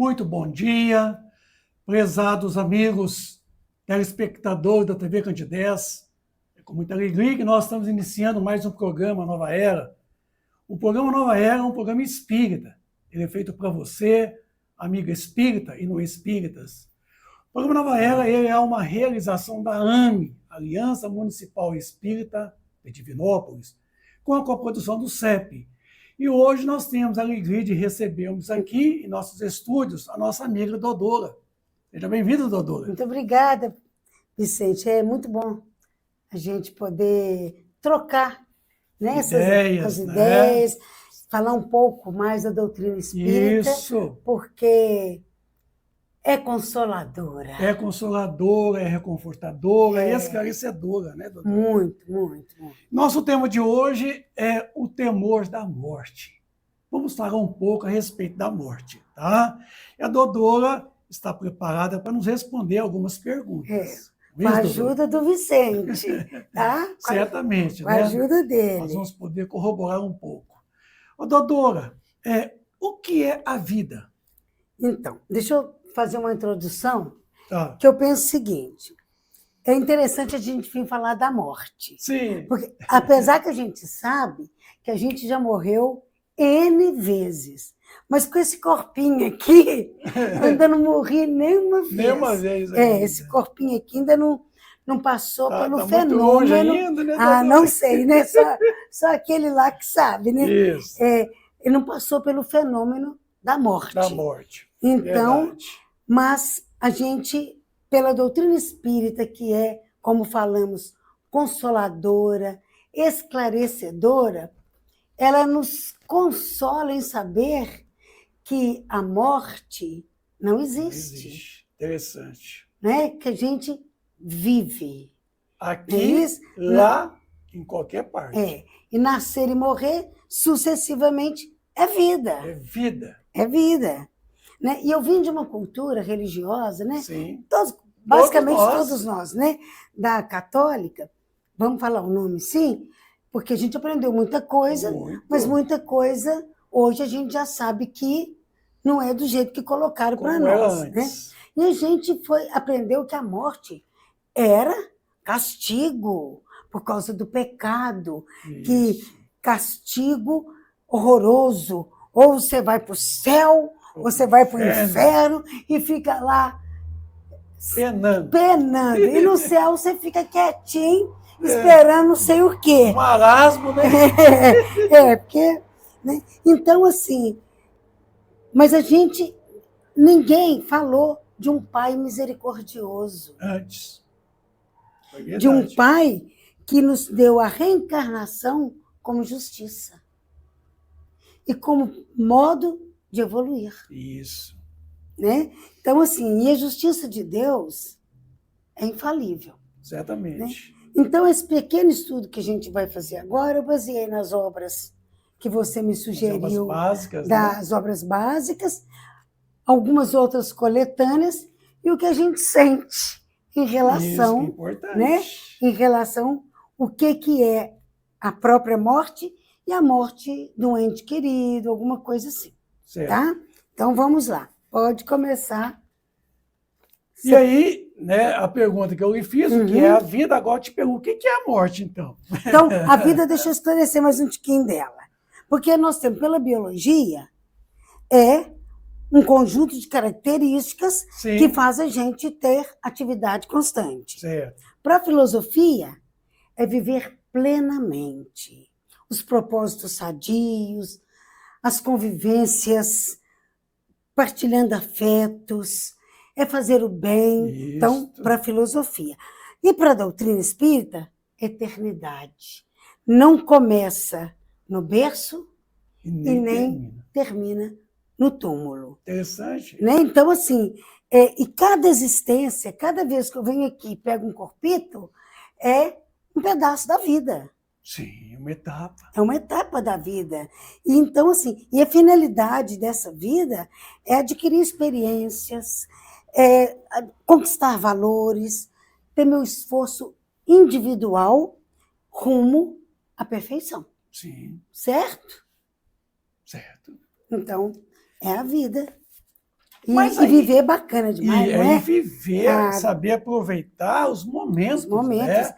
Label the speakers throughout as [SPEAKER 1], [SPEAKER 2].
[SPEAKER 1] Muito bom dia, prezados amigos telespectadores da TV Candidez. É com muita alegria que nós estamos iniciando mais um programa Nova Era. O programa Nova Era é um programa espírita. Ele é feito para você, amiga espírita e não espíritas. O programa Nova Era ele é uma realização da AME, Aliança Municipal Espírita de Divinópolis, com a coprodução do CEP. E hoje nós temos a alegria de recebermos aqui em nossos estúdios a nossa amiga Dodora. Seja bem-vinda, Dodora.
[SPEAKER 2] Muito obrigada, Vicente. É muito bom a gente poder trocar, né,
[SPEAKER 1] Ideias,
[SPEAKER 2] essas ideias,
[SPEAKER 1] né?
[SPEAKER 2] falar um pouco mais da doutrina espírita,
[SPEAKER 1] Isso.
[SPEAKER 2] porque é consoladora.
[SPEAKER 1] É consoladora, é reconfortadora, é esclarecedora, né, Dodora?
[SPEAKER 2] Muito, muito, muito.
[SPEAKER 1] Nosso tema de hoje é o temor da morte. Vamos falar um pouco a respeito da morte, tá? E a Dodora está preparada para nos responder algumas perguntas.
[SPEAKER 2] Com a ajuda do Vicente, tá?
[SPEAKER 1] Certamente,
[SPEAKER 2] com
[SPEAKER 1] né?
[SPEAKER 2] a ajuda dele.
[SPEAKER 1] Nós vamos poder corroborar um pouco. Ô, Dodora, o que é a vida?
[SPEAKER 2] Então, deixa eu fazer uma introdução,
[SPEAKER 1] Tá.
[SPEAKER 2] que eu penso o seguinte. É interessante a gente vir falar da morte.
[SPEAKER 1] Sim.
[SPEAKER 2] Porque, apesar que a gente sabe que a gente já morreu N vezes, mas com esse corpinho aqui, eu ainda não morri nenhuma vez.
[SPEAKER 1] Nenhuma vez ainda.
[SPEAKER 2] Esse corpinho aqui ainda não passou pelo
[SPEAKER 1] tá
[SPEAKER 2] fenômeno.
[SPEAKER 1] Muito longe ainda, né,
[SPEAKER 2] Ah,
[SPEAKER 1] Dodora?
[SPEAKER 2] não sei, né? Só aquele lá que sabe, né?
[SPEAKER 1] Isso.
[SPEAKER 2] Ele não passou pelo fenômeno da morte.
[SPEAKER 1] Da morte.
[SPEAKER 2] Então,
[SPEAKER 1] Verdade.
[SPEAKER 2] mas a gente, pela doutrina espírita, que é, como falamos, consoladora, esclarecedora, ela nos consola em saber que a morte não existe.
[SPEAKER 1] Existe. Interessante.
[SPEAKER 2] Né? Que a gente vive.
[SPEAKER 1] Aqui,
[SPEAKER 2] É isso?
[SPEAKER 1] lá, em qualquer parte.
[SPEAKER 2] E nascer e morrer sucessivamente é vida.
[SPEAKER 1] É vida.
[SPEAKER 2] É vida. Né? E eu vim de uma cultura religiosa, né?
[SPEAKER 1] Sim.
[SPEAKER 2] Basicamente todos nós, né? Da católica, vamos falar o nome sim, porque a gente aprendeu muita coisa, mas muita coisa hoje a gente já sabe que não é do jeito que colocaram para nós. Né? E a gente aprendeu que a morte era castigo por causa do pecado, que castigo horroroso, ou você vai para o céu, você vai para o inferno e fica lá penando. E no céu você fica quietinho, esperando não sei o quê.
[SPEAKER 1] Marasmo, né?
[SPEAKER 2] Porque... Né? Então, assim... Mas ninguém falou de um pai misericordioso.
[SPEAKER 1] Antes.
[SPEAKER 2] De um pai que nos deu a reencarnação como justiça. E como modo de evoluir.
[SPEAKER 1] Isso.
[SPEAKER 2] Né? Então, assim, e a justiça de Deus é infalível.
[SPEAKER 1] Certamente.
[SPEAKER 2] Né? Então, esse pequeno estudo que a gente vai fazer agora, eu baseei nas obras que você me sugeriu,
[SPEAKER 1] as obras básicas,
[SPEAKER 2] das obras básicas, algumas outras coletâneas, e o que a gente sente em relação,
[SPEAKER 1] isso, que é
[SPEAKER 2] né? Em relação ao que é a própria morte e a morte de um ente querido, alguma coisa assim.
[SPEAKER 1] Certo.
[SPEAKER 2] Tá? Então, vamos lá. Pode começar.
[SPEAKER 1] E aí, né, a pergunta que eu lhe fiz, o que é a vida, agora eu te pergunto, o que é a morte, então?
[SPEAKER 2] Então, a vida, deixa eu esclarecer mais um tiquinho dela. Porque nós temos, pela biologia, um conjunto de características que faz a gente ter atividade constante. Para a filosofia, é viver plenamente. Os propósitos sadios, as convivências, partilhando afetos, é fazer o bem. Isso. Então, para a filosofia. E para a doutrina espírita, eternidade. Não começa no berço e nem termina no túmulo.
[SPEAKER 1] Interessante.
[SPEAKER 2] Né? Então, assim, e cada existência, cada vez que eu venho aqui e pego um corpito, é um pedaço da vida.
[SPEAKER 1] Sim, uma etapa.
[SPEAKER 2] É uma etapa da vida. E então, assim, e a finalidade dessa vida é adquirir experiências, conquistar valores, ter meu esforço individual rumo à perfeição.
[SPEAKER 1] Sim.
[SPEAKER 2] Certo?
[SPEAKER 1] Certo.
[SPEAKER 2] Então, é a vida. E viver é bacana demais,
[SPEAKER 1] e
[SPEAKER 2] não é?
[SPEAKER 1] viver, saber aproveitar os momentos, né?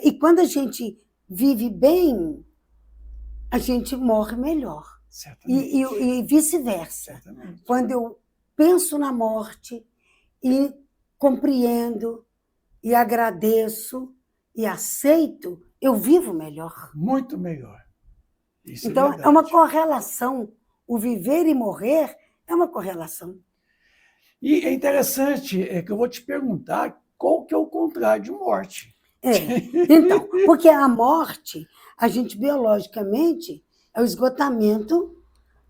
[SPEAKER 2] E quando a gente vive bem, a gente morre melhor. E vice-versa. Quando eu penso na morte e compreendo e agradeço e aceito, eu vivo melhor.
[SPEAKER 1] Muito melhor. Isso
[SPEAKER 2] então, é uma correlação. O viver e morrer é uma correlação.
[SPEAKER 1] E é interessante que eu vou te perguntar qual que é o contrário de morte.
[SPEAKER 2] Então, porque a morte, a gente biologicamente, é o esgotamento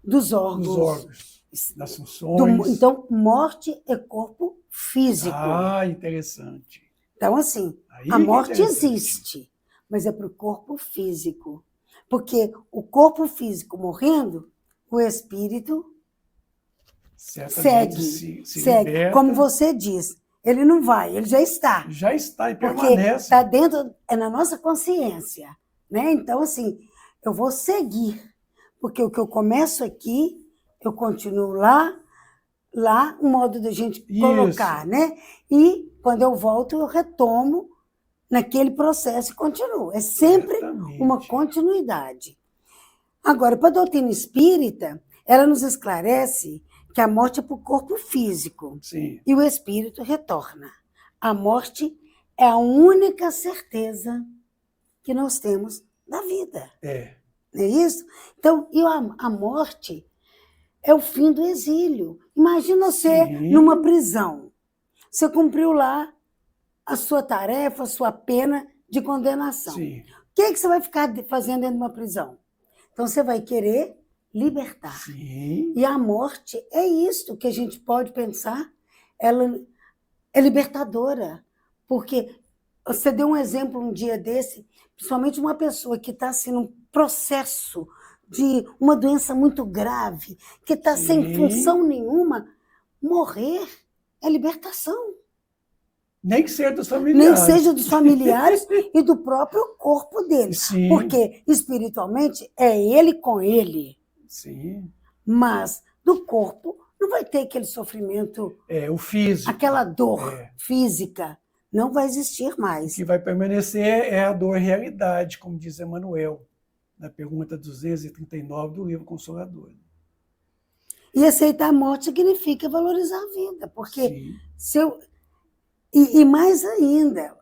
[SPEAKER 2] dos órgãos.
[SPEAKER 1] Das funções.
[SPEAKER 2] Então, morte é corpo físico.
[SPEAKER 1] Ah, interessante.
[SPEAKER 2] Então, assim, a morte existe, mas é para o corpo físico. Porque o corpo físico morrendo, o espírito segue. Como você diz, ele não vai, ele já está.
[SPEAKER 1] Já está e permanece.
[SPEAKER 2] Porque está dentro, é na nossa consciência. Né? Então, assim, eu vou seguir. Porque o que eu começo aqui, eu continuo lá, um modo da gente colocar, né? E quando eu volto, eu retomo naquele processo e continuo. É sempre uma continuidade. Agora, para a doutrina espírita, ela nos esclarece que a morte é para o corpo físico.
[SPEAKER 1] Sim.
[SPEAKER 2] E o espírito retorna. A morte é a única certeza que nós temos da vida. Não é isso? Então, a morte é o fim do exílio. Imagina você numa prisão. Você cumpriu lá a sua tarefa, a sua pena de condenação.
[SPEAKER 1] Sim.
[SPEAKER 2] O que você vai ficar fazendo dentro de uma prisão? Então, você vai querer libertar.
[SPEAKER 1] Sim.
[SPEAKER 2] E a morte é isto que a gente pode pensar. Ela é libertadora. Porque você deu um exemplo um dia desse, principalmente uma pessoa que está assim, num processo de uma doença muito grave, que está sem função nenhuma. Morrer é libertação.
[SPEAKER 1] Nem que seja dos familiares.
[SPEAKER 2] Nem seja dos familiares e do próprio corpo dele.
[SPEAKER 1] Sim.
[SPEAKER 2] Porque, espiritualmente, é ele com ele.
[SPEAKER 1] Sim.
[SPEAKER 2] Mas, do corpo, não vai ter aquele sofrimento...
[SPEAKER 1] o físico.
[SPEAKER 2] Aquela dor física. Não vai existir mais.
[SPEAKER 1] O que vai permanecer é a dor realidade, como diz Emmanuel, na pergunta 239 do livro Consolador.
[SPEAKER 2] E aceitar a morte significa valorizar a vida. Porque se eu... E mais ainda,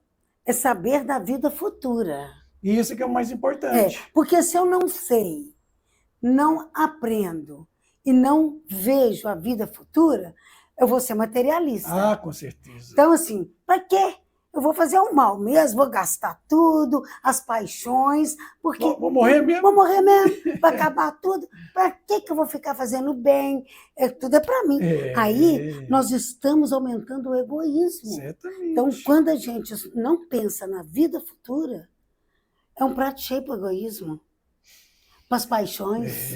[SPEAKER 2] é saber da vida futura.
[SPEAKER 1] E isso que é o mais importante.
[SPEAKER 2] Porque se eu não sei, não aprendo e não vejo a vida futura, eu vou ser materialista.
[SPEAKER 1] Ah, com certeza.
[SPEAKER 2] Então, assim, para quê? Eu vou fazer o mal mesmo, vou gastar tudo, as paixões, porque...
[SPEAKER 1] Vou morrer mesmo.
[SPEAKER 2] Vou morrer mesmo, vai acabar tudo. Para que eu vou ficar fazendo bem? Tudo é para mim. Aí, nós estamos aumentando o egoísmo.
[SPEAKER 1] Certamente.
[SPEAKER 2] Então, quando a gente não pensa na vida futura, é um prato cheio para o egoísmo, para as paixões.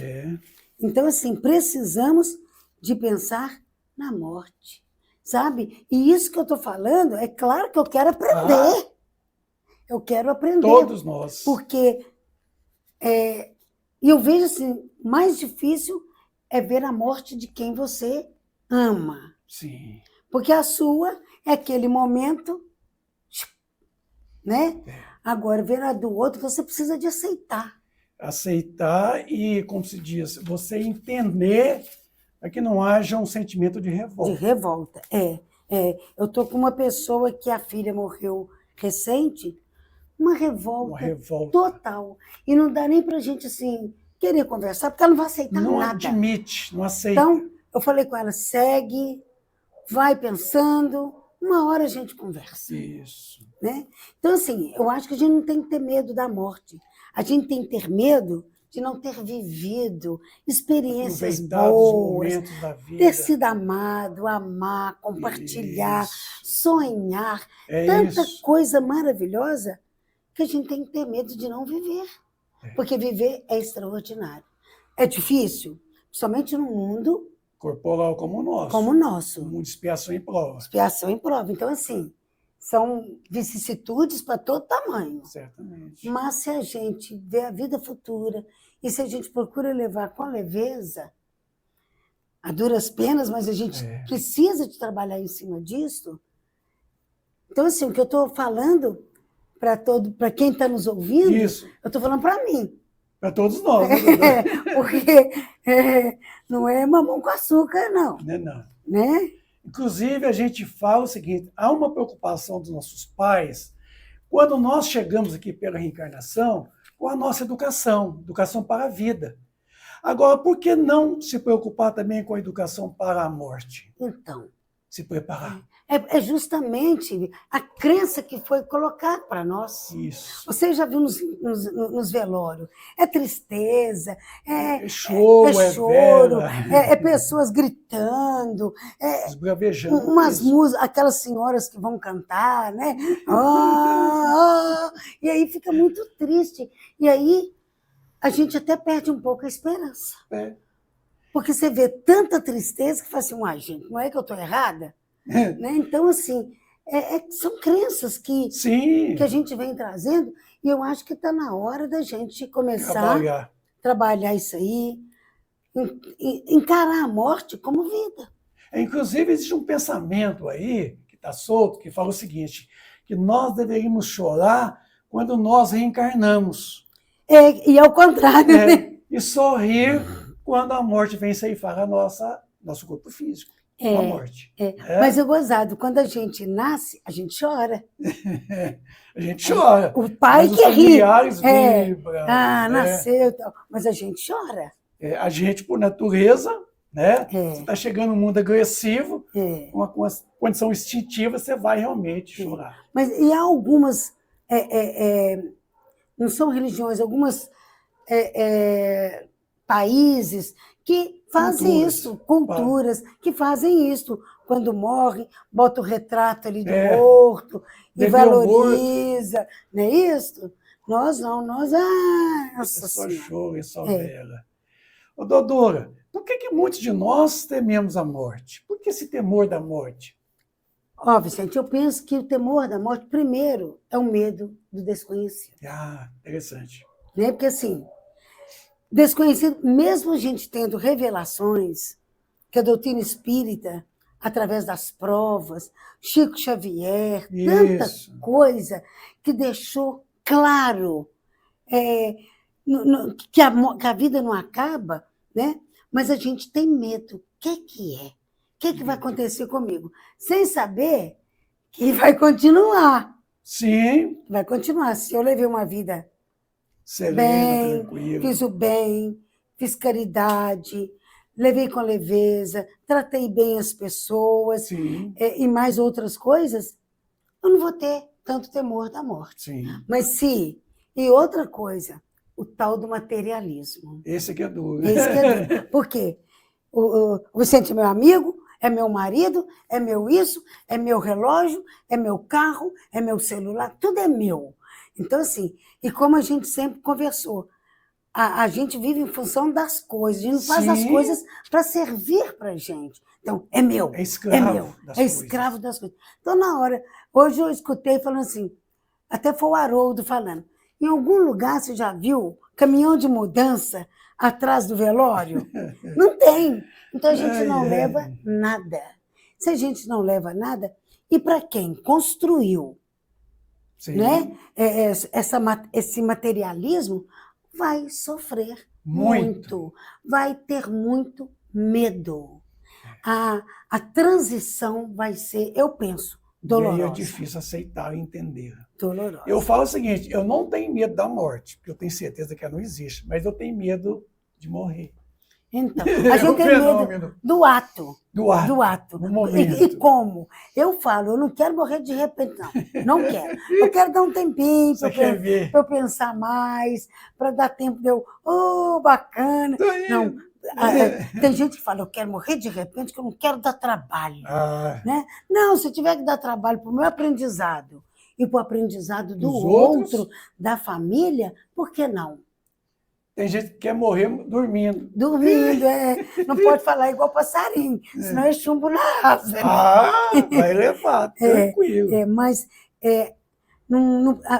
[SPEAKER 2] Então, assim, precisamos de pensar na morte. Sabe? E isso que eu estou falando, é claro que eu quero aprender. Eu quero aprender.
[SPEAKER 1] Todos nós.
[SPEAKER 2] Porque eu vejo assim, mais difícil é ver a morte de quem você ama.
[SPEAKER 1] Sim.
[SPEAKER 2] Porque a sua é aquele momento, né? Agora, ver a do outro, você precisa de aceitar.
[SPEAKER 1] Aceitar e, como se diz, você entender... para que não haja um sentimento de revolta.
[SPEAKER 2] De revolta, Eu estou com uma pessoa que a filha morreu recente, uma revolta total. E não dá nem para a gente, assim, querer conversar, porque ela não vai aceitar nada.
[SPEAKER 1] Não admite, não aceita.
[SPEAKER 2] Então, eu falei com ela, segue, vai pensando, uma hora a gente conversa.
[SPEAKER 1] Isso.
[SPEAKER 2] Né? Então, assim, eu acho que a gente não tem que ter medo da morte. A gente tem que ter medo de não ter vivido experiências boas,
[SPEAKER 1] da vida.
[SPEAKER 2] Ter sido amado, amar, compartilhar, sonhar, tanta coisa maravilhosa que a gente tem que ter medo de não viver. Porque viver é extraordinário. É difícil, somente num mundo
[SPEAKER 1] corporal como o nosso.
[SPEAKER 2] Como o nosso.
[SPEAKER 1] Um mundo de expiação e prova.
[SPEAKER 2] Expiação e prova. Então, assim, são vicissitudes para todo tamanho.
[SPEAKER 1] Certamente.
[SPEAKER 2] Mas se a gente vê a vida futura e se a gente procura levar com leveza, a duras penas, mas a gente precisa de trabalhar em cima disso. Então, assim, o que eu estou falando para quem está nos ouvindo,
[SPEAKER 1] Isso.
[SPEAKER 2] eu estou falando para mim.
[SPEAKER 1] Para todos nós.
[SPEAKER 2] Porque não é mamão com açúcar, não.
[SPEAKER 1] Não é não.
[SPEAKER 2] Né?
[SPEAKER 1] Inclusive, a gente fala o seguinte, há uma preocupação dos nossos pais quando nós chegamos aqui pela reencarnação com a nossa educação para a vida. Agora, por que não se preocupar também com a educação para a morte?
[SPEAKER 2] Então,
[SPEAKER 1] se preparar.
[SPEAKER 2] É justamente a crença que foi colocada para nós.
[SPEAKER 1] Isso.
[SPEAKER 2] Você já viu nos velórios? É tristeza,
[SPEAKER 1] é choro,
[SPEAKER 2] é pessoas gritando,
[SPEAKER 1] esbravejando.
[SPEAKER 2] Umas músicas, aquelas senhoras que vão cantar, né? E aí fica muito triste. E aí a gente até perde um pouco a esperança. Porque você vê tanta tristeza que fala assim, gente, não é que eu estou errada? Né? Então, assim, são crenças que a gente vem trazendo e eu acho que está na hora da gente começar a trabalhar isso aí, encarar a morte como vida.
[SPEAKER 1] Inclusive, existe um pensamento aí, que está solto, que fala o seguinte, que nós deveríamos chorar quando nós reencarnamos.
[SPEAKER 2] E ao contrário, né?
[SPEAKER 1] E sorrir quando a morte vem ceifar nosso corpo físico. A morte.
[SPEAKER 2] Mas é gozado, quando a gente nasce, a gente chora.
[SPEAKER 1] A gente chora.
[SPEAKER 2] O pai
[SPEAKER 1] mas
[SPEAKER 2] que ri.
[SPEAKER 1] Vibram.
[SPEAKER 2] Nasceu e tal. Mas a gente chora.
[SPEAKER 1] A gente, por natureza, né? Você está chegando num mundo agressivo, com uma condição instintiva, você vai realmente chorar.
[SPEAKER 2] Mas e há algumas, não são religiões, algumas países que fazem isso, culturas que fazem isso. Quando morre, bota o retrato ali do morto e valoriza. Não é isso? Nós não, nossa
[SPEAKER 1] só choro e só vela. Ô, doutora, por que muitos de nós tememos a morte? Por que esse temor da morte?
[SPEAKER 2] Vicente, eu penso que o temor da morte, primeiro, é o medo do desconhecido.
[SPEAKER 1] Interessante.
[SPEAKER 2] Né? Porque assim, desconhecido, mesmo a gente tendo revelações, que a doutrina espírita, através das provas, Chico Xavier, tanta coisa que deixou claro que a vida não acaba, né? Mas a gente tem medo. O que é? O que vai acontecer comigo? Sem saber que vai continuar.
[SPEAKER 1] Sim.
[SPEAKER 2] Vai continuar. Se eu levei uma vida
[SPEAKER 1] serena, tranquila,
[SPEAKER 2] fiz o bem, fiz caridade, levei com leveza, tratei bem as pessoas e mais outras coisas, eu não vou ter tanto temor da morte. Mas e outra coisa, o tal do materialismo.
[SPEAKER 1] Esse que é duro.
[SPEAKER 2] Por quê? O Vicente é meu amigo, é meu marido, é meu isso, é meu relógio, é meu carro, é meu celular, tudo é meu. Então, assim, e como a gente sempre conversou, a gente vive em função das coisas, a gente não faz as coisas para servir para a gente. Então, é meu,
[SPEAKER 1] é escravo
[SPEAKER 2] escravo das coisas. Então, na hora, hoje eu escutei falando assim, até foi o Haroldo falando, em algum lugar você já viu caminhão de mudança atrás do velório? Não tem. Então, a gente não leva nada. Se a gente não leva nada, e para quem construiu, né? Esse materialismo vai sofrer muito, vai ter muito medo. A transição vai ser, eu penso, dolorosa.
[SPEAKER 1] E é difícil aceitar e entender.
[SPEAKER 2] Dolorosa.
[SPEAKER 1] Eu falo o seguinte, eu não tenho medo da morte, porque eu tenho certeza que ela não existe, mas eu tenho medo de morrer.
[SPEAKER 2] Então, a gente tem medo do ato.
[SPEAKER 1] Do ato.
[SPEAKER 2] E como? Eu falo, eu não quero morrer de repente, não. Não quero. Eu quero dar um tempinho para eu pensar mais, para dar tempo de eu, bacana. Não, tem gente que fala, eu quero morrer de repente, que eu não quero dar trabalho. Né? Não, se eu tiver que dar trabalho para o meu aprendizado e para o aprendizado do outro, da família, por que não?
[SPEAKER 1] Tem gente que quer morrer dormindo.
[SPEAKER 2] Dormindo, não pode falar igual passarinho, senão é chumbo na asa.
[SPEAKER 1] Vai levar, tranquilo.
[SPEAKER 2] Mas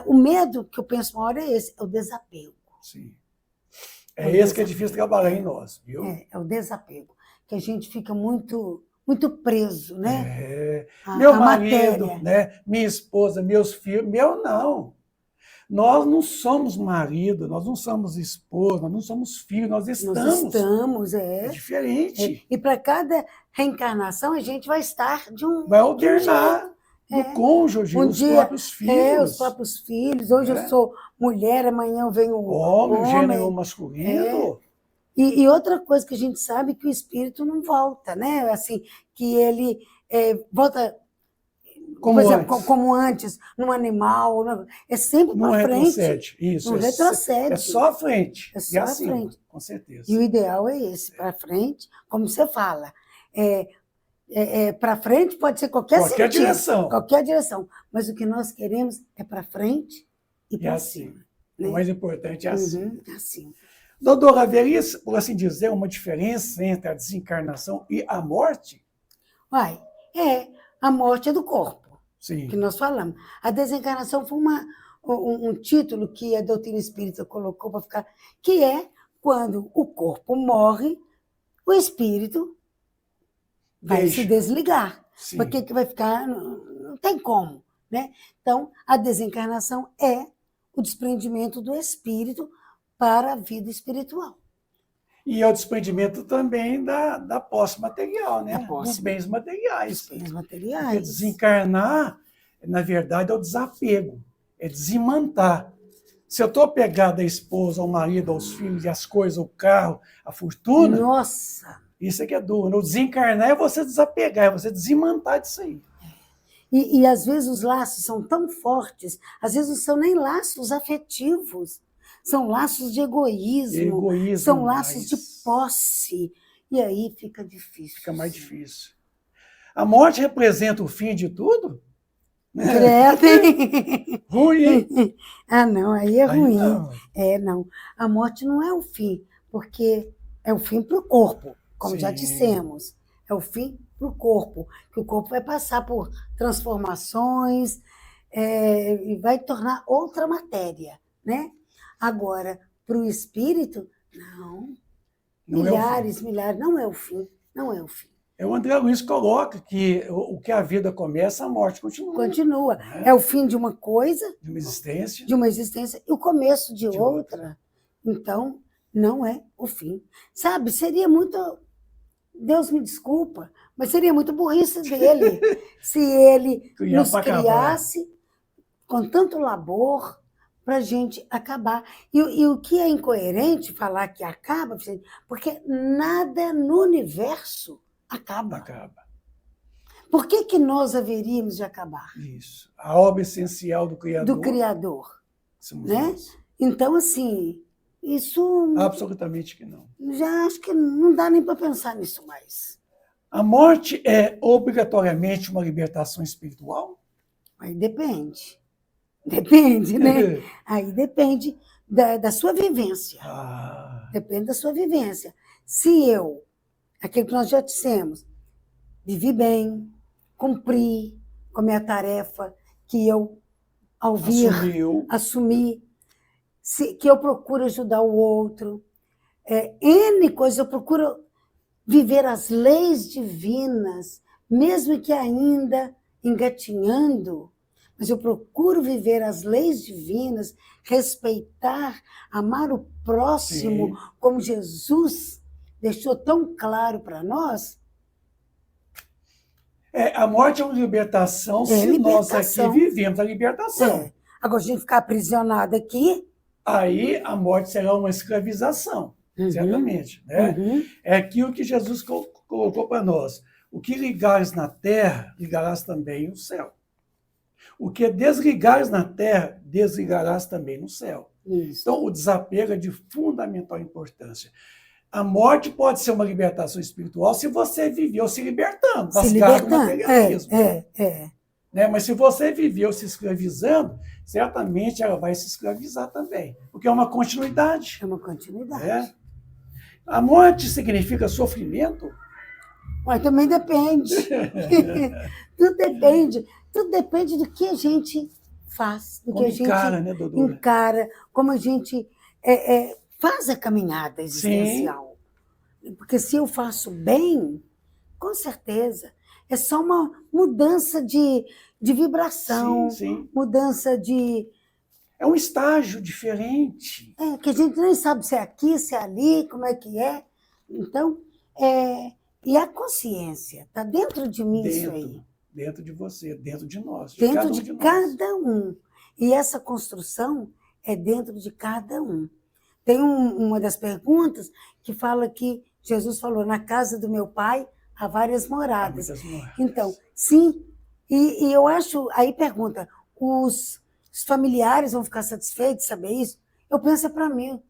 [SPEAKER 2] o medo que eu penso uma hora é esse, é o desapego.
[SPEAKER 1] Sim. Esse que é difícil trabalhar em nós, viu?
[SPEAKER 2] É o desapego. que a gente fica muito, muito preso, né?
[SPEAKER 1] Meu
[SPEAKER 2] A
[SPEAKER 1] marido,
[SPEAKER 2] matéria.
[SPEAKER 1] né? Minha esposa, meus filhos, meu não. Nós não somos marido, nós não somos esposa, nós não somos filhos, nós
[SPEAKER 2] Nós
[SPEAKER 1] estamos.
[SPEAKER 2] estamos,
[SPEAKER 1] É diferente.
[SPEAKER 2] E para cada reencarnação a gente vai estar
[SPEAKER 1] Vai
[SPEAKER 2] de um
[SPEAKER 1] alternar
[SPEAKER 2] jeito.
[SPEAKER 1] no cônjuge,
[SPEAKER 2] Um
[SPEAKER 1] os
[SPEAKER 2] dia
[SPEAKER 1] próprios filhos.
[SPEAKER 2] os próprios filhos. Hoje eu sou mulher, amanhã eu venho
[SPEAKER 1] Homem, o gênero
[SPEAKER 2] homem.
[SPEAKER 1] masculino.
[SPEAKER 2] E outra coisa que a gente sabe é que o espírito não volta, né? Assim, que ele volta,
[SPEAKER 1] Como
[SPEAKER 2] por exemplo,
[SPEAKER 1] antes.
[SPEAKER 2] como antes, num animal, é sempre
[SPEAKER 1] Não
[SPEAKER 2] para frente.
[SPEAKER 1] retrocede. Isso.
[SPEAKER 2] Não retrocede.
[SPEAKER 1] É só a frente.
[SPEAKER 2] É só
[SPEAKER 1] e
[SPEAKER 2] a
[SPEAKER 1] acima,
[SPEAKER 2] frente.
[SPEAKER 1] com certeza.
[SPEAKER 2] E o ideal é esse, para frente, como você fala. Para frente pode ser qualquer sentido,
[SPEAKER 1] direção.
[SPEAKER 2] Qualquer direção. Mas o que nós queremos é para frente e para cima. Né?
[SPEAKER 1] O mais importante é assim.
[SPEAKER 2] Assim.
[SPEAKER 1] Doutora, haveria, por assim dizer, uma diferença entre a desencarnação e a morte?
[SPEAKER 2] A morte é do corpo,
[SPEAKER 1] Sim.
[SPEAKER 2] que nós falamos. A desencarnação foi um título que a doutrina espírita colocou para ficar, que é quando o corpo morre, o espírito vai se desligar.
[SPEAKER 1] Sim.
[SPEAKER 2] Porque que vai ficar, não tem como. Né? Então, a desencarnação é o desprendimento do espírito para a vida espiritual.
[SPEAKER 1] E é o desprendimento também da posse material, né? Dos bens materiais.
[SPEAKER 2] Dos bens materiais.
[SPEAKER 1] Porque desencarnar, na verdade, é o desapego, é desimantar. Se eu estou apegado à esposa, ao marido, aos filhos, e as coisas, o carro, a fortuna...
[SPEAKER 2] Nossa!
[SPEAKER 1] Isso é que é duro. O desencarnar é você desapegar, é você desimantar disso aí.
[SPEAKER 2] E às vezes os laços são tão fortes, às vezes não são nem laços afetivos, são laços de egoísmo são laços de posse. E aí fica difícil.
[SPEAKER 1] Fica mais difícil. A morte representa o fim de tudo?
[SPEAKER 2] Credo.
[SPEAKER 1] Ruim.
[SPEAKER 2] Não, aí é ruim.
[SPEAKER 1] Não.
[SPEAKER 2] Não. A morte não é o fim, porque é o fim para o corpo, como já dissemos. É o fim para o corpo, que o corpo vai passar por transformações e vai tornar outra matéria, né? Agora, para o espírito, não. Milhares, não é o fim, não é o fim.
[SPEAKER 1] O André Luiz coloca que o que a vida começa, a morte continua.
[SPEAKER 2] Continua. É o fim de uma coisa.
[SPEAKER 1] De uma existência.
[SPEAKER 2] De uma existência e o começo de outra. Então, não é o fim. Sabe, seria muito... Deus me desculpa, mas seria muito burrice dele se ele nos criasse com tanto labor para a gente acabar. E o que é incoerente falar que acaba, porque nada no universo acaba. Por que nós haveríamos de acabar?
[SPEAKER 1] Isso. A obra essencial do Criador.
[SPEAKER 2] Do Criador. Né? Então, assim, isso...
[SPEAKER 1] Absolutamente que não.
[SPEAKER 2] Já acho que não dá nem para pensar nisso mais.
[SPEAKER 1] A morte é obrigatoriamente uma libertação espiritual?
[SPEAKER 2] Aí depende. Depende, né? Aí depende da sua vivência. Depende da sua vivência. Se eu, aquilo que nós já dissemos, vivi bem, cumpri com a minha tarefa, que eu, ao vir, assumi, que eu procuro ajudar o outro, N coisas, eu procuro viver as leis divinas, mesmo que ainda engatinhando, mas eu procuro viver as leis divinas, respeitar, amar o próximo, como Jesus deixou tão claro para nós.
[SPEAKER 1] A morte é uma libertação se nós aqui vivemos a libertação.
[SPEAKER 2] Agora, se a gente ficar aprisionado aqui...
[SPEAKER 1] Aí a morte será uma escravização, certamente. Né? É aquilo que Jesus colocou para nós. O que ligares na terra, ligarás também no céu. O que desligares na terra, desligarás também no céu. Então, o desapego é de fundamental importância. A morte pode ser uma libertação espiritual se você viveu se libertando das cargas do materialismo. Né? Mas se você viveu se escravizando, certamente ela vai se escravizar também, porque é uma continuidade.
[SPEAKER 2] É uma continuidade.
[SPEAKER 1] A morte significa sofrimento?
[SPEAKER 2] Mas também depende. Tudo depende do que a gente faz, do que a gente encara, como a gente faz a caminhada existencial. Porque se eu faço bem, com certeza, é só uma mudança de vibração, mudança de...
[SPEAKER 1] É um estágio diferente.
[SPEAKER 2] Que a gente nem sabe se é aqui, se é ali, como é que é. Então, e a consciência, está dentro de mim isso aí.
[SPEAKER 1] Dentro de você, dentro de nós.
[SPEAKER 2] Dentro de cada um. E essa construção é dentro de cada um. Tem uma das perguntas que fala que Jesus falou, na casa do meu pai há várias moradas. Então, sim, e eu acho, aí pergunta, os familiares vão ficar satisfeitos de saber isso? Eu penso para mim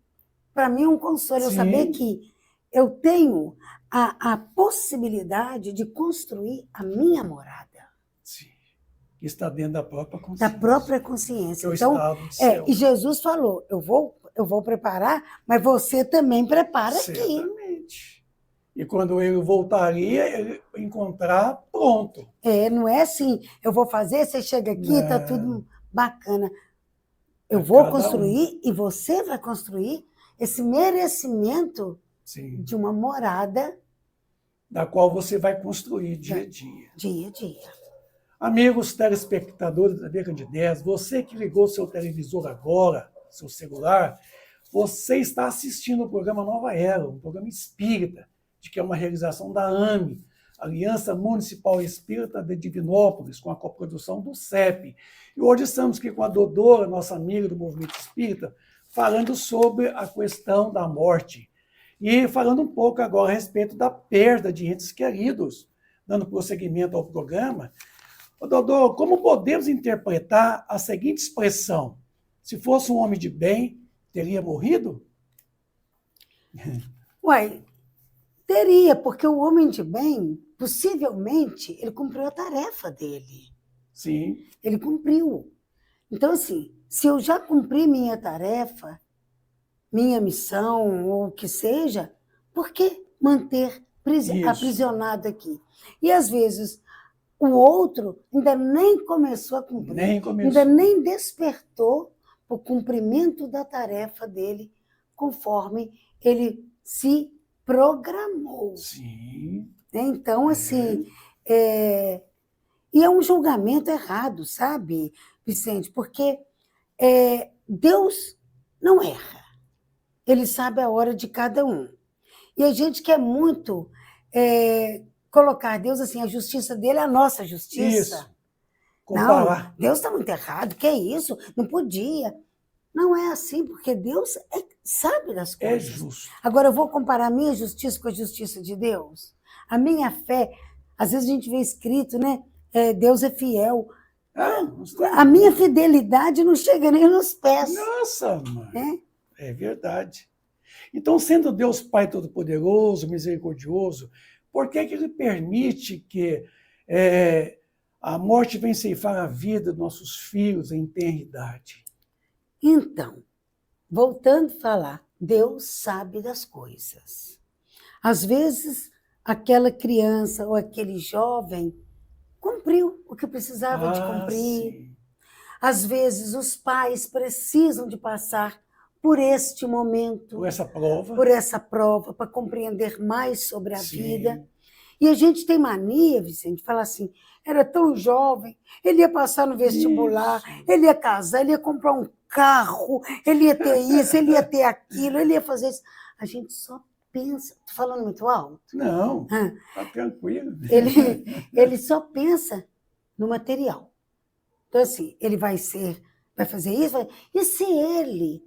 [SPEAKER 2] é um consolo, eu saber que eu tenho a possibilidade de construir a minha morada.
[SPEAKER 1] Sim. Está dentro da própria consciência.
[SPEAKER 2] Da própria consciência.
[SPEAKER 1] Então,
[SPEAKER 2] e Jesus falou, eu vou preparar, mas você também prepara aqui.
[SPEAKER 1] Certamente. E quando ele voltaria, ele encontrar pronto.
[SPEAKER 2] Não é assim, eu vou fazer, você chega aqui, está tudo bacana. Eu vou construir e você vai construir esse merecimento de uma morada.
[SPEAKER 1] Da qual você vai construir dia a dia.
[SPEAKER 2] Dia a dia.
[SPEAKER 1] Amigos telespectadores da TV Candidez, você que ligou seu televisor agora, seu celular, você está assistindo o programa Nova Era, um programa espírita, que é uma realização da AME, Aliança Municipal Espírita de Divinópolis, com a coprodução do CEP. E hoje estamos aqui com a Dodora, nossa amiga do Movimento Espírita, falando sobre a questão da morte. E falando um pouco agora a respeito da perda de entes queridos, dando prosseguimento ao programa. Dodô, como podemos interpretar a seguinte expressão? Se fosse um homem de bem, teria morrido?
[SPEAKER 2] Teria, porque o homem de bem, possivelmente, ele cumpriu a tarefa dele.
[SPEAKER 1] Sim.
[SPEAKER 2] Ele cumpriu. Então, assim, se eu já cumpri minha tarefa, minha missão, ou o que seja, por que manter aprisionado aqui? E, às vezes, o outro ainda nem começou a cumprir. Ainda nem despertou o cumprimento da tarefa dele, conforme ele se programou.
[SPEAKER 1] Sim.
[SPEAKER 2] Então, assim, e é um julgamento errado, sabe, Vicente? Porque Deus não erra. Ele sabe a hora de cada um. E a gente quer muito colocar Deus assim, a justiça dele é a nossa justiça.
[SPEAKER 1] Isso. Comparar.
[SPEAKER 2] Não, Deus está muito errado, que é isso? Não podia. Não é assim, porque Deus sabe das coisas.
[SPEAKER 1] É justo.
[SPEAKER 2] Agora, eu vou comparar a minha justiça com a justiça de Deus? A minha fé, às vezes a gente vê escrito, né? Deus é fiel. A minha fidelidade não chega nem nos pés.
[SPEAKER 1] Nossa, mãe. É verdade. Então, sendo Deus Pai Todo-Poderoso, misericordioso, por que Ele permite que a morte venha ceifar a vida dos nossos filhos em tenra idade?
[SPEAKER 2] Então, voltando a falar, Deus sabe das coisas. Às vezes, aquela criança ou aquele jovem cumpriu o que precisava de cumprir.
[SPEAKER 1] Sim.
[SPEAKER 2] Às vezes, os pais precisam de passar por este momento.
[SPEAKER 1] Por essa prova.
[SPEAKER 2] Para compreender mais sobre a vida. E a gente tem mania, Vicente, de falar assim, era tão jovem, ele ia passar no vestibular, ele ia casar, ele ia comprar um carro, ele ia ter isso, ele ia ter aquilo, ele ia fazer isso. A gente só pensa... Estou falando muito alto?
[SPEAKER 1] Não, está tranquilo.
[SPEAKER 2] Ele só pensa no material. Então, assim, ele vai fazer isso, e se ele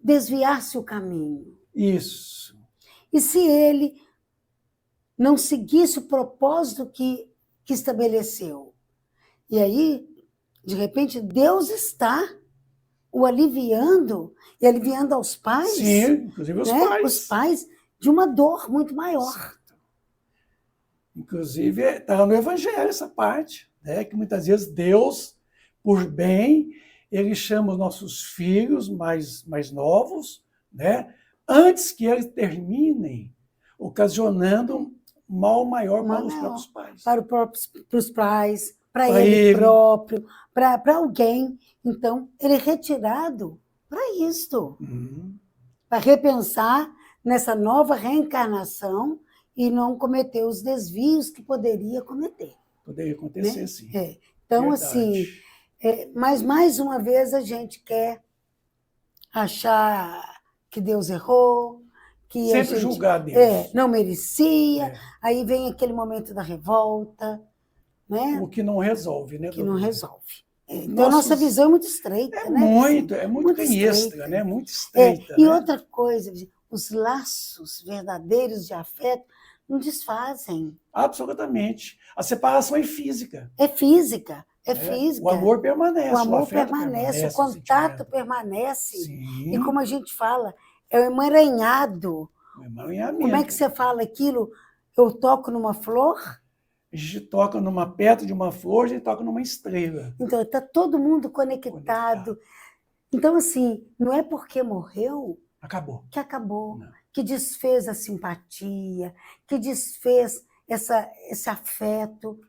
[SPEAKER 2] desviar-se o caminho?
[SPEAKER 1] Isso.
[SPEAKER 2] E se ele não seguisse o propósito que estabeleceu? E aí, de repente, Deus está o aliviando, e aliviando aos pais.
[SPEAKER 1] Sim, inclusive os pais.
[SPEAKER 2] Os pais de uma dor muito maior.
[SPEAKER 1] Certo. Inclusive, está no Evangelho essa parte, né? Que muitas vezes Deus, por bem, Ele chama os nossos filhos mais novos, né? Antes que eles terminem, ocasionando mal maior para os próprios pais.
[SPEAKER 2] Para os pais, para ele próprio, para alguém. Então, ele é retirado para isto. Para repensar nessa nova reencarnação e não cometer os desvios que poderia cometer.
[SPEAKER 1] Poderia acontecer,
[SPEAKER 2] Né?
[SPEAKER 1] sim.
[SPEAKER 2] Então,
[SPEAKER 1] Verdade.
[SPEAKER 2] assim, mas mais uma vez a gente quer achar que Deus errou, que
[SPEAKER 1] Sempre
[SPEAKER 2] a gente
[SPEAKER 1] julgar Deus.
[SPEAKER 2] não merecia, aí vem aquele momento da revolta, né?
[SPEAKER 1] O que não resolve, né,
[SPEAKER 2] Que não
[SPEAKER 1] doutora?
[SPEAKER 2] resolve. Então, a nossa visão é muito estreita, né?
[SPEAKER 1] É muito canestra,
[SPEAKER 2] estreita.
[SPEAKER 1] né? Muito estreita.
[SPEAKER 2] E
[SPEAKER 1] né?
[SPEAKER 2] outra coisa, os laços verdadeiros de afeto não desfazem.
[SPEAKER 1] Absolutamente. A separação é física.
[SPEAKER 2] É física, é física.
[SPEAKER 1] O amor permanece,
[SPEAKER 2] O amor
[SPEAKER 1] afeto
[SPEAKER 2] permanece, o contato
[SPEAKER 1] sentimento.
[SPEAKER 2] permanece.
[SPEAKER 1] Sim.
[SPEAKER 2] E como a gente fala, é um emaranhado.
[SPEAKER 1] Um emaranhamento.
[SPEAKER 2] Como é que você fala aquilo? Eu toco numa flor?
[SPEAKER 1] A gente toca numa pedra de uma flor, a gente toca numa estrela.
[SPEAKER 2] Então, está todo mundo conectado. Então, assim, não é porque morreu
[SPEAKER 1] acabou.
[SPEAKER 2] Que acabou,
[SPEAKER 1] Não.
[SPEAKER 2] que desfez a simpatia, que desfez esse afeto.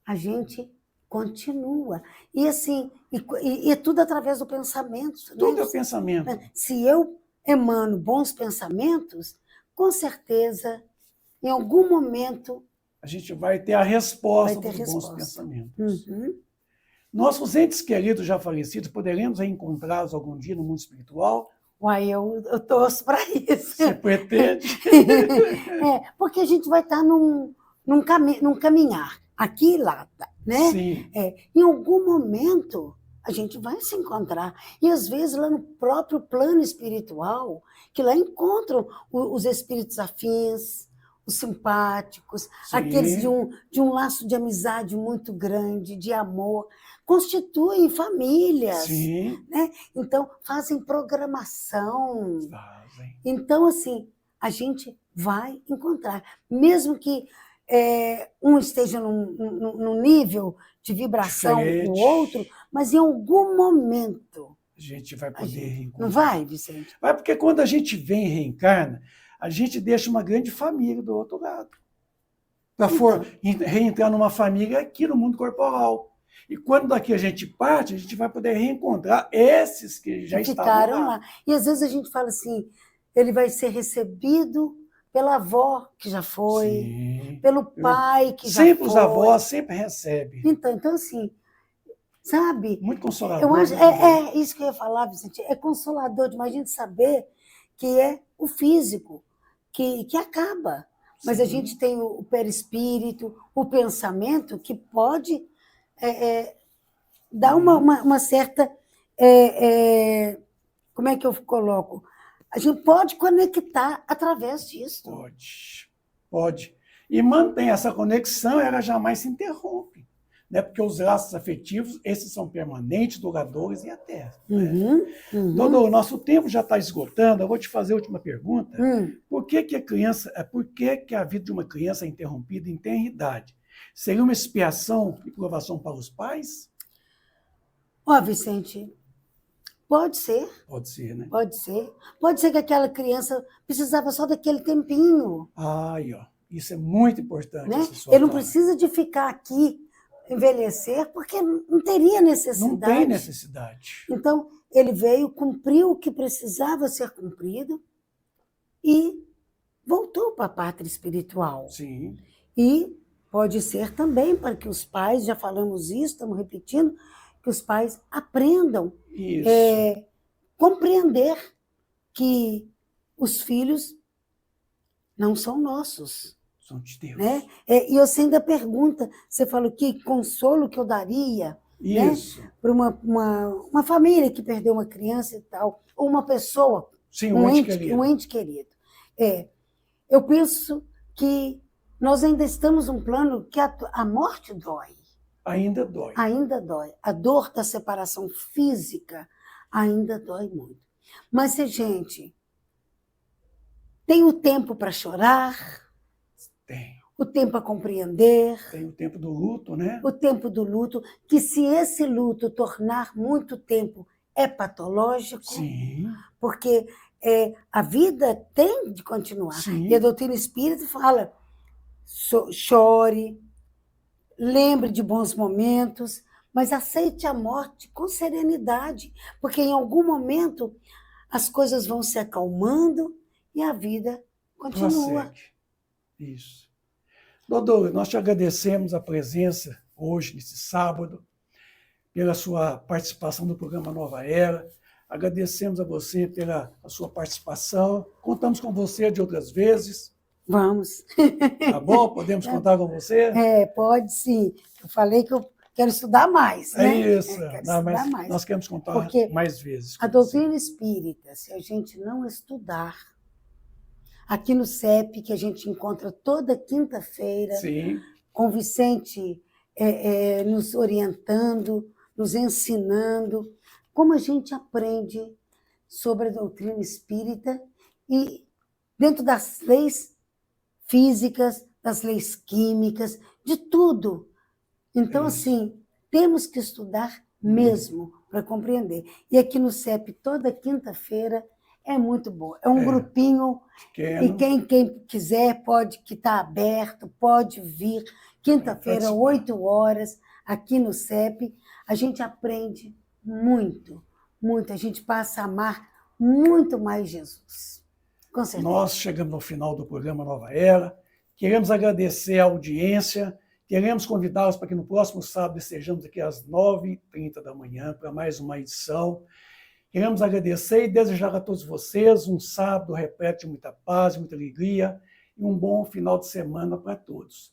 [SPEAKER 2] A gente continua. E assim, e tudo através do pensamento.
[SPEAKER 1] Tudo
[SPEAKER 2] né?
[SPEAKER 1] é o pensamento.
[SPEAKER 2] Se eu emano bons pensamentos, com certeza, em algum momento,
[SPEAKER 1] a gente vai ter a resposta dos bons pensamentos.
[SPEAKER 2] Uhum.
[SPEAKER 1] Nossos entes queridos já falecidos, poderemos reencontrá-los algum dia no mundo espiritual?
[SPEAKER 2] Uai, eu torço para isso.
[SPEAKER 1] Você pretende?
[SPEAKER 2] Porque a gente vai estar num caminhar, aqui e lá, né?
[SPEAKER 1] Sim.
[SPEAKER 2] Em algum momento, a gente vai se encontrar. E, às vezes, lá no próprio plano espiritual, que lá encontram os espíritos afins, os simpáticos,
[SPEAKER 1] Sim.
[SPEAKER 2] aqueles de um laço de amizade muito grande, de amor, constituem famílias.
[SPEAKER 1] Sim.
[SPEAKER 2] Né? Então, fazem programação.
[SPEAKER 1] Fazem.
[SPEAKER 2] Então, assim, a gente vai encontrar. Mesmo que um esteja num nível de vibração
[SPEAKER 1] diferente,
[SPEAKER 2] do outro, mas em algum momento...
[SPEAKER 1] A gente vai poder reencontrar.
[SPEAKER 2] Não vai, Vicente?
[SPEAKER 1] Vai, porque quando a gente vem e reencarna, a gente deixa uma grande família do outro lado. Para reentrar numa família aqui no mundo corporal. E quando daqui a gente parte, a gente vai poder reencontrar esses que já estavam lá.
[SPEAKER 2] E às vezes a gente fala assim, ele vai ser recebido pela avó que já foi,
[SPEAKER 1] Sim.
[SPEAKER 2] pelo pai que já foi.
[SPEAKER 1] Sempre os avós sempre recebem.
[SPEAKER 2] Então assim, sabe?
[SPEAKER 1] Muito consolador.
[SPEAKER 2] Eu acho, isso que eu ia falar, Vicente, é consolador demais a gente saber que é o físico que acaba. Mas
[SPEAKER 1] Sim.
[SPEAKER 2] a gente tem o perispírito, o pensamento que pode dar uma certa... como é que eu coloco? A gente pode conectar através disso.
[SPEAKER 1] Pode. E mantém essa conexão, ela jamais se interrompe. Né? Porque os laços afetivos, esses são permanentes, duradouros e eternos.
[SPEAKER 2] Uhum.
[SPEAKER 1] Doutor, o nosso tempo já está esgotando. Eu vou te fazer a última pergunta. Por que a vida de uma criança é interrompida em tenra idade? Seria uma expiação e provação para os pais?
[SPEAKER 2] Vicente, pode ser.
[SPEAKER 1] Pode ser, né?
[SPEAKER 2] Pode ser. Pode ser que aquela criança precisava só daquele tempinho.
[SPEAKER 1] Isso é muito importante.
[SPEAKER 2] Né? Ele não precisa de ficar aqui, envelhecer, porque não teria necessidade.
[SPEAKER 1] Não tem necessidade.
[SPEAKER 2] Então, ele veio, cumpriu o que precisava ser cumprido e voltou para a pátria espiritual.
[SPEAKER 1] Sim.
[SPEAKER 2] E pode ser também para que os pais, já falamos isso, estamos repetindo, que os pais aprendam a compreender que os filhos não são nossos.
[SPEAKER 1] São de Deus.
[SPEAKER 2] Né? E você ainda pergunta, você falou que consolo que eu daria, né, para uma família que perdeu uma criança e tal, ou uma pessoa,
[SPEAKER 1] sim,
[SPEAKER 2] um ente querido. Eu penso que nós ainda estamos num plano que a morte dói.
[SPEAKER 1] Ainda dói.
[SPEAKER 2] Ainda dói. A dor da separação física ainda dói muito. Mas se a gente tem o tempo para chorar,
[SPEAKER 1] tem
[SPEAKER 2] o tempo a compreender,
[SPEAKER 1] tem o tempo do luto, né?
[SPEAKER 2] O tempo do luto, que se esse luto tornar muito tempo é patológico,
[SPEAKER 1] sim,
[SPEAKER 2] porque a vida tem de continuar.
[SPEAKER 1] Sim.
[SPEAKER 2] E a doutrina espírita fala, chore, lembre de bons momentos, mas aceite a morte com serenidade, porque em algum momento as coisas vão se acalmando e a vida continua.
[SPEAKER 1] Prossegue. Isso. Doutor, nós te agradecemos a presença hoje, nesse sábado, pela sua participação no programa Nova Era. Agradecemos a você pela a sua participação. Contamos com você de outras vezes.
[SPEAKER 2] Vamos.
[SPEAKER 1] Tá bom? Podemos contar com você?
[SPEAKER 2] Pode sim. Eu falei que eu quero estudar mais, né?
[SPEAKER 1] Isso.
[SPEAKER 2] Quero
[SPEAKER 1] Não,
[SPEAKER 2] estudar
[SPEAKER 1] mas
[SPEAKER 2] mais.
[SPEAKER 1] nós queremos contar
[SPEAKER 2] Porque
[SPEAKER 1] mais vezes.
[SPEAKER 2] A doutrina espírita, se a gente não estudar, aqui no CEP, que a gente encontra toda quinta-feira,
[SPEAKER 1] Sim.
[SPEAKER 2] com o Vicente nos orientando, nos ensinando, como a gente aprende sobre a doutrina espírita e dentro das leis físicas, das leis químicas, de tudo. Então, assim, temos que estudar mesmo para compreender. E aqui no CEP, toda quinta-feira, é muito bom. É um grupinho,
[SPEAKER 1] pequeno.
[SPEAKER 2] E quem quiser pode, que está aberto, pode vir. Quinta-feira, 8 horas, aqui no CEP, a gente aprende muito, muito. A gente passa a amar muito mais Jesus. Com certeza.
[SPEAKER 1] Nós chegamos no final do programa Nova Era. Queremos agradecer a audiência. Queremos convidá-los para que no próximo sábado estejamos aqui às 9h30 da manhã para mais uma edição. Queremos agradecer e desejar a todos vocês um sábado repleto de muita paz, muita alegria e um bom final de semana para todos.